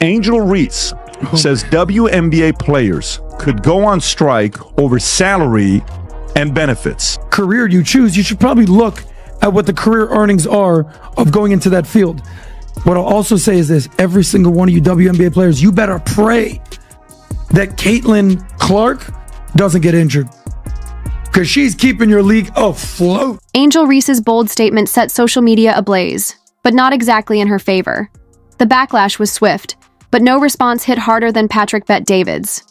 Angel Reese says WNBA players could go on strike over salary and benefits. Career you choose, you should probably look at what the career earnings are of going into that field. What I'll also say is this: every single one of you WNBA players, you better pray that Caitlin Clark doesn't get injured, because she's keeping your league afloat. Angel Reese's bold statement set social media ablaze, but not exactly in her favor. The backlash was swift, but no response hit harder than Patrick Bet-David's.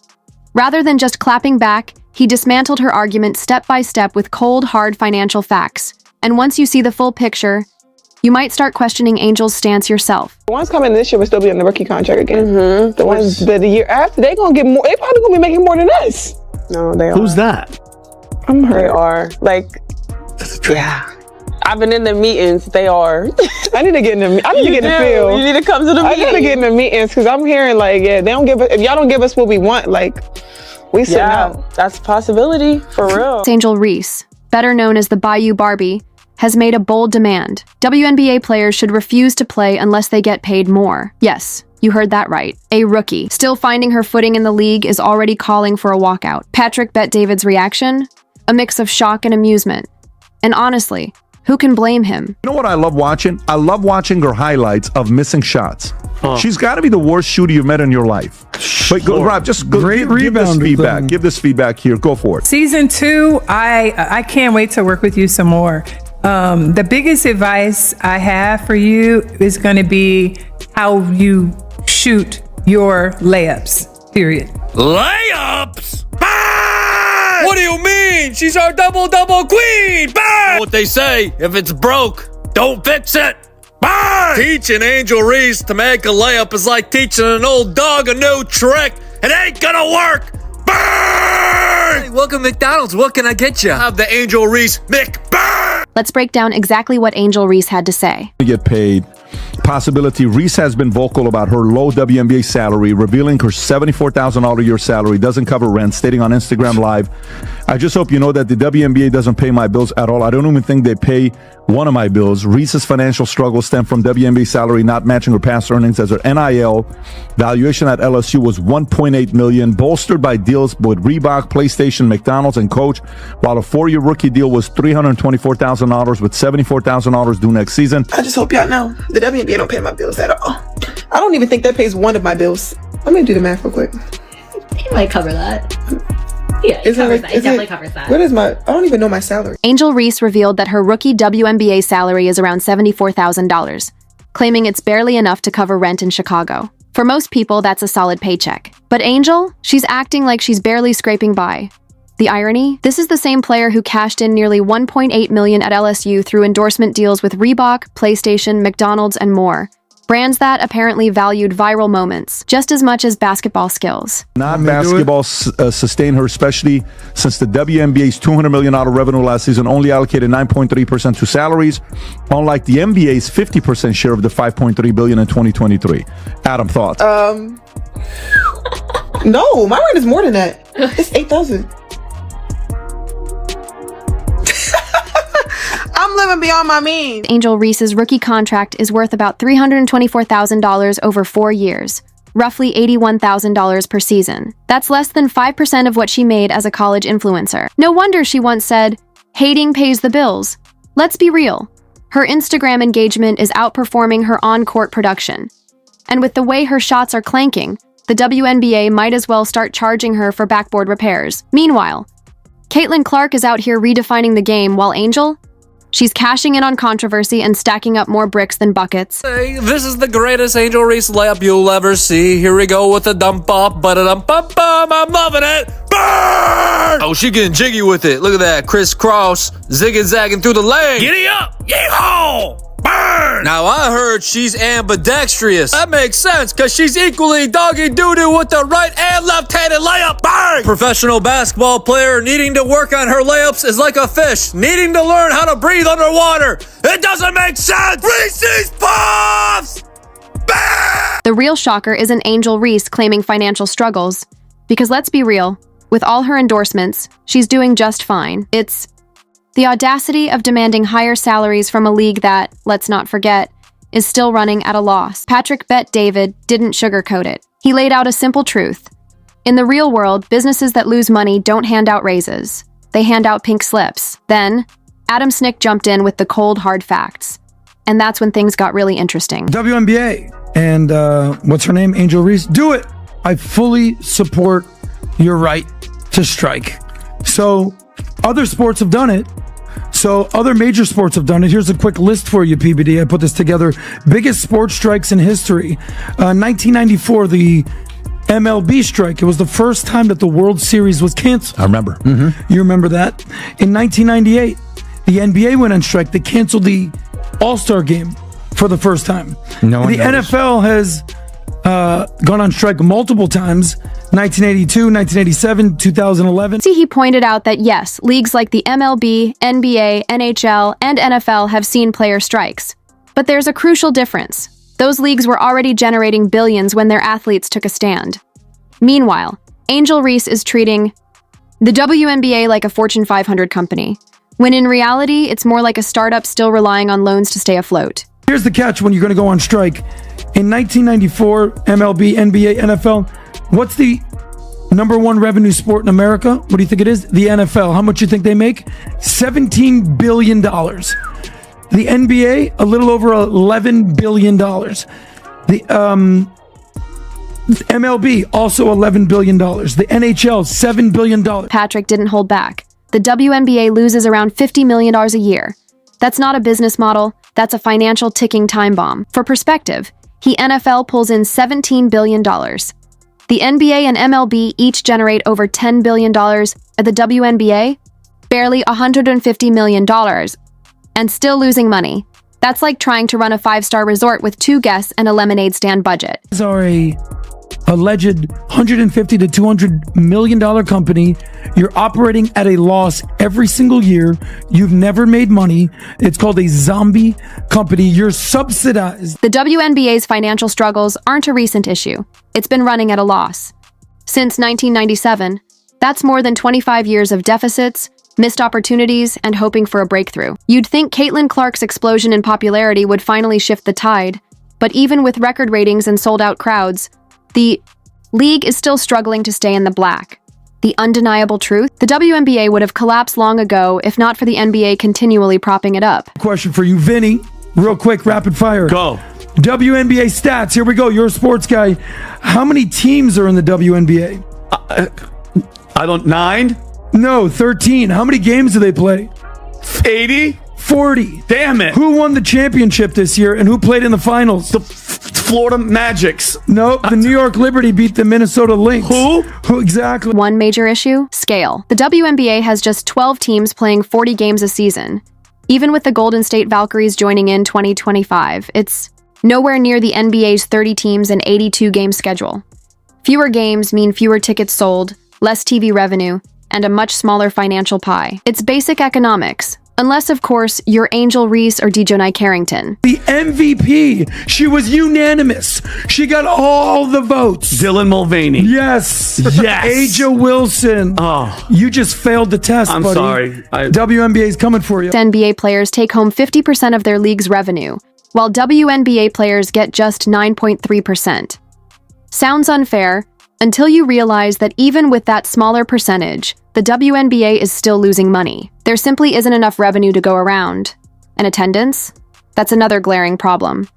Rather than just clapping back, he dismantled her argument step by step with cold, hard financial facts. And once you see the full picture, you might start questioning Angel's stance yourself. The ones coming this year will still be on the rookie contract again. Mm-hmm. The ones that the year after, they're gonna get more. They probably gonna be making more than us. No, they are. Who's that? I'm hurt. They are. Like, yeah. I've been in the meetings. They are. I need to get in the. I need to get in the field. You need to come to the meetings. I gotta get in the meetings because I'm hearing like, yeah, they don't give us. If y'all don't give us what we want, like, we sit out. That's a possibility for real. Angel Reese, better known as the Bayou Barbie, has made a bold demand. WNBA players should refuse to play unless they get paid more. Yes, you heard that right. A rookie, still finding her footing in the league, is already calling for a walkout. Patrick Bet-David's reaction? A mix of shock and amusement. And honestly, who can blame him? You know what I love watching? I love watching her highlights of missing shots. She's got to be the worst shooter you've met in your life. But go, Rob, just go, give this feedback. Give this feedback here. Go for it. Season 2, I can't wait to work with you some more. The biggest advice I have for you is going to be how you shoot your layups, period. Layups? Bang! What do you mean? She's our double-double queen! Bang! What they say, if it's broke, don't fix it. Bang! Teaching Angel Reese to make a layup is like teaching an old dog a new trick. It ain't gonna work. Bang! Hey, welcome to McDonald's. What can I get you? Have the Angel Reese McBang! Let's break down exactly what Angel Reese had to say. Get paid. Possibility. Reese has been vocal about her low WNBA salary, revealing her $74,000 a year salary doesn't cover rent, stating on Instagram Live, "I just hope you know that the WNBA doesn't pay my bills at all. I don't even think they pay one of my bills." Reese's financial struggles stem from WNBA salary not matching her past earnings, as her NIL valuation at LSU was $1.8 million, bolstered by deals with Reebok, PlayStation, McDonald's, and Coach, while a 4-year rookie deal was $324,000 with $74,000 due next season. I just hope y'all know the WNBA don't pay my bills at all. I don't even think that pays one of my bills. Let me do the math real quick. He might cover that. Yeah, it definitely covers that. What is I don't even know my salary. Angel Reese revealed that her rookie WNBA salary is around $74,000, claiming it's barely enough to cover rent in Chicago. For most people, that's a solid paycheck. But Angel, she's acting like she's barely scraping by. The irony? This is the same player who cashed in nearly $1.8 million at LSU through endorsement deals with Reebok, PlayStation, McDonald's, and more. Brands that apparently valued viral moments just as much as basketball skills. Not basketball sustained her, especially since the WNBA's $200 million revenue last season only allocated 9.3% to salaries, unlike the NBA's 50% share of the $5.3 billion in 2023. Adam, thoughts? No, my rent is more than that. It's $8,000. I'm living beyond my means. Angel Reese's rookie contract is worth about $324,000 over 4 years, roughly $81,000 per season. That's less than 5% of what she made as a college influencer. No wonder she once said, "Hating pays the bills." Let's be real. Her Instagram engagement is outperforming her on-court production. And with the way her shots are clanking, the WNBA might as well start charging her for backboard repairs. Meanwhile, Caitlin Clark is out here redefining the game, while Angel, she's cashing in on controversy and stacking up more bricks than buckets. Hey, this is the greatest Angel Reese layup you'll ever see. Here we go with the dump off, ba-da-dum-bum-bum. I'm loving it. Burn! Oh, she getting jiggy with it. Look at that, crisscross, zigging-zagging through the lane. Giddy up, yeehaw! Burn! Now I heard she's ambidextrous. That makes sense, cause she's equally doggy doo-doo with the right and left-handed layup. Bang! Professional basketball player needing to work on her layups is like a fish needing to learn how to breathe underwater. It doesn't make sense. Reese's Puffs! Bang! The real shocker isn't Angel Reese claiming financial struggles, because let's be real, with all her endorsements, she's doing just fine. It's the audacity of demanding higher salaries from a league that, let's not forget, is still running at a loss. Patrick Bet David didn't sugarcoat it. He laid out a simple truth. In the real world, businesses that lose money don't hand out raises. They hand out pink slips. Then, Adam Snick jumped in with the cold, hard facts. And that's when things got really interesting. WNBA and what's her name? Angel Reese. Do it. I fully support your right to strike. So other sports have done it. So other major sports have done it. Here's a quick list for you, PBD. I put this together. Biggest sports strikes in history. 1994, the MLB strike. It was the first time that the World Series was canceled. I remember. You remember that? In 1998, the NBA went on strike. They canceled the All-Star game for the first time. No one the knows. NFL has gone on strike multiple times. 1982, 1987, 2011. See, he pointed out that yes, leagues like the MLB, NBA, NHL, and NFL have seen player strikes. But there's a crucial difference. Those leagues were already generating billions when their athletes took a stand. Meanwhile, Angel Reese is treating the WNBA like a Fortune 500 company, when in reality, it's more like a startup still relying on loans to stay afloat. Here's the catch when you're going to go on strike. In 1994, MLB, NBA, NFL, what's the number one revenue sport in America? What do you think it is? The NFL. How much do you think they make? $17 billion. The NBA, a little over $11 billion. The MLB, also $11 billion. The NHL, $7 billion. Patrick didn't hold back. The WNBA loses around $50 million a year. That's not a business model, that's a financial ticking time bomb. For perspective, the NFL pulls in $17 billion. The NBA and MLB each generate over $10 billion, at the WNBA, barely $150 million, and still losing money. That's like trying to run a 5-star resort with 2 guests and a lemonade stand budget. These are a alleged $150 to $200 million company. You're operating at a loss every single year. You've never made money. It's called a zombie company. You're subsidized. The WNBA's financial struggles aren't a recent issue. It's been running at a loss. Since 1997, that's more than 25 years of deficits, missed opportunities, and hoping for a breakthrough. You'd think Caitlin Clark's explosion in popularity would finally shift the tide, but even with record ratings and sold-out crowds, the league is still struggling to stay in the black. The undeniable truth? The WNBA would have collapsed long ago if not for the NBA continually propping it up. Question for you, Vinny. Real quick, rapid fire. Go. WNBA stats. Here we go. You're a sports guy. How many teams are in the WNBA? 9? No, 13. How many games do they play? 80? 40. Damn it. Who won the championship this year and who played in the finals? The Florida Magics. No, the New York Liberty beat the Minnesota Lynx. Who exactly? One major issue? Scale. The WNBA has just 12 teams playing 40 games a season. Even with the Golden State Valkyries joining in 2025, it's nowhere near the NBA's 30 teams and 82-game schedule. Fewer games mean fewer tickets sold, less TV revenue, and a much smaller financial pie. It's basic economics. Unless, of course, you're Angel Reese or Dejanay Carrington. The MVP. She was unanimous. She got all the votes. Dylan Mulvaney. Yes. Yes. Aja Wilson. Oh. You just failed the test, I'm buddy. sorry. WNBA is coming for you. NBA players take home 50% of their league's revenue, while WNBA players get just 9.3%. Sounds unfair until you realize that even with that smaller percentage, the WNBA is still losing money. There simply isn't enough revenue to go around. And attendance? That's another glaring problem.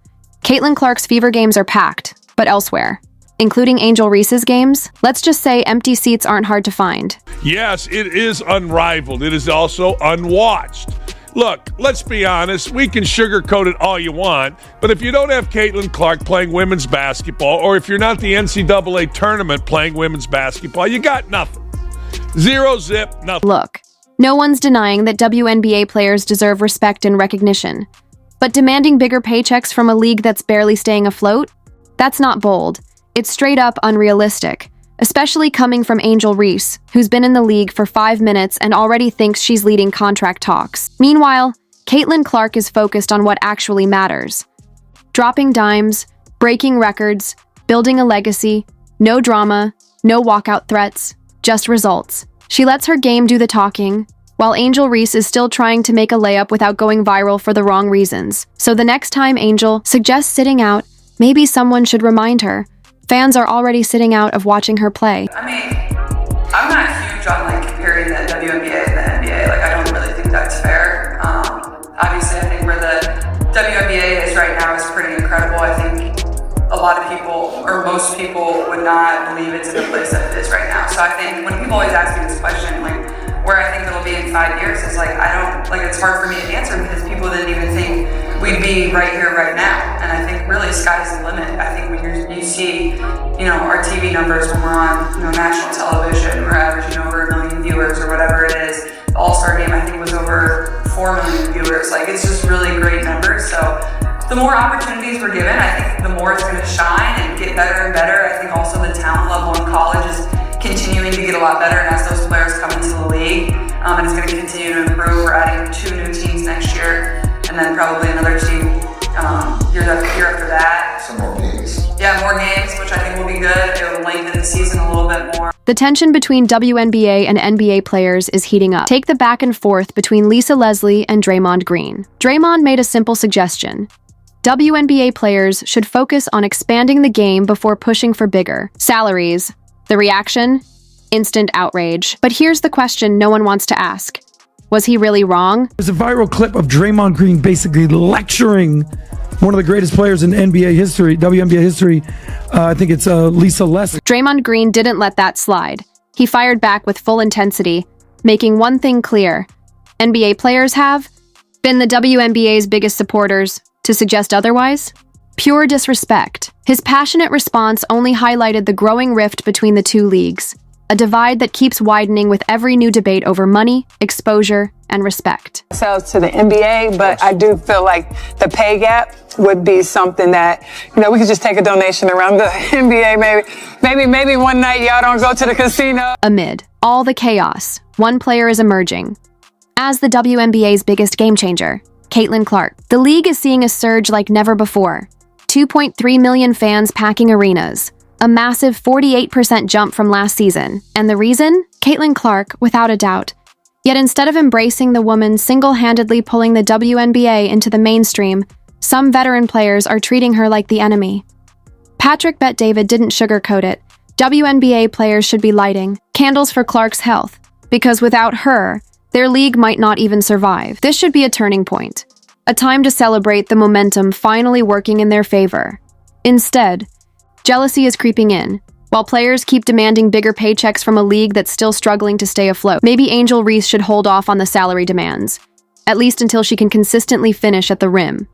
Caitlin Clark's Fever games are packed, but elsewhere, including Angel Reese's games, let's just say empty seats aren't hard to find. Yes, it is unrivaled. It is also unwatched. Look, let's be honest, we can sugarcoat it all you want, but if you don't have Caitlin Clark playing women's basketball, or if you're not the NCAA tournament playing women's basketball, you got nothing. Zero zip, nothing. Look, no one's denying that WNBA players deserve respect and recognition, but demanding bigger paychecks from a league that's barely staying afloat? That's not bold. It's straight up unrealistic, especially coming from Angel Reese, who's been in the league for 5 minutes and already thinks she's leading contract talks. Meanwhile, Caitlin Clark is focused on what actually matters. Dropping dimes, breaking records, building a legacy, no drama, no walkout threats, just results. She lets her game do the talking, while Angel Reese is still trying to make a layup without going viral for the wrong reasons. So the next time Angel suggests sitting out, maybe someone should remind her. Fans are already sitting out of watching her play. I mean, I'm not huge on comparing the WNBA and the NBA. I don't really think that's fair. Obviously, I think where the WNBA is right now is pretty incredible. I think a lot of people, or most people, would not believe it's in the place that it is right now. So I think when people always ask me this question, where I think it'll be in 5 years, is it's hard for me to answer because people didn't even think we'd be right here, right now. And I think really sky's the limit. I think when you see, our TV numbers when we're on, national television, we're averaging over 1 million viewers or whatever it is. The All-Star game, I think, was over 4 million viewers. It's just really great numbers. So the more opportunities we're given, I think the more it's going to shine and get better and better. I think also the talent level in college is continuing to get a lot better, and as those players come into the league, and it's going to continue to improve. We're adding 2 new teams next year, and then probably another team year after that. Some more games. Yeah, more games, which I think will be good. It'll lengthen the season a little bit more. The tension between WNBA and NBA players is heating up. Take the back and forth between Lisa Leslie and Draymond Green. Draymond made a simple suggestion. WNBA players should focus on expanding the game before pushing for bigger salaries. The reaction? Instant outrage. But here's the question no one wants to ask. Was he really wrong? There's a viral clip of Draymond Green basically lecturing one of the greatest players in NBA history, WNBA history. I think it's Lisa Leslie. Draymond Green didn't let that slide. He fired back with full intensity, making one thing clear. NBA players have been the WNBA's biggest supporters. To suggest otherwise? Pure disrespect. His passionate response only highlighted the growing rift between the two leagues, a divide that keeps widening with every new debate over money, exposure, and respect. Ourselves to the NBA, but I do feel like the pay gap would be something that, we could just take a donation around the NBA. Maybe one night y'all don't go to the casino. Amid all the chaos, one player is emerging as the WNBA's biggest game changer, Caitlin Clark. The league is seeing a surge like never before. 2.3 million fans packing arenas, a massive 48% jump from last season. And the reason? Caitlin Clark, without a doubt. Yet instead of embracing the woman single-handedly pulling the WNBA into the mainstream, some veteran players are treating her like the enemy. Patrick Bet-David didn't sugarcoat it. WNBA players should be lighting candles for Clark's health, because without her, their league might not even survive. This should be a turning point, a time to celebrate the momentum finally working in their favor. Instead, jealousy is creeping in, while players keep demanding bigger paychecks from a league that's still struggling to stay afloat. Maybe Angel Reese should hold off on the salary demands, at least until she can consistently finish at the rim.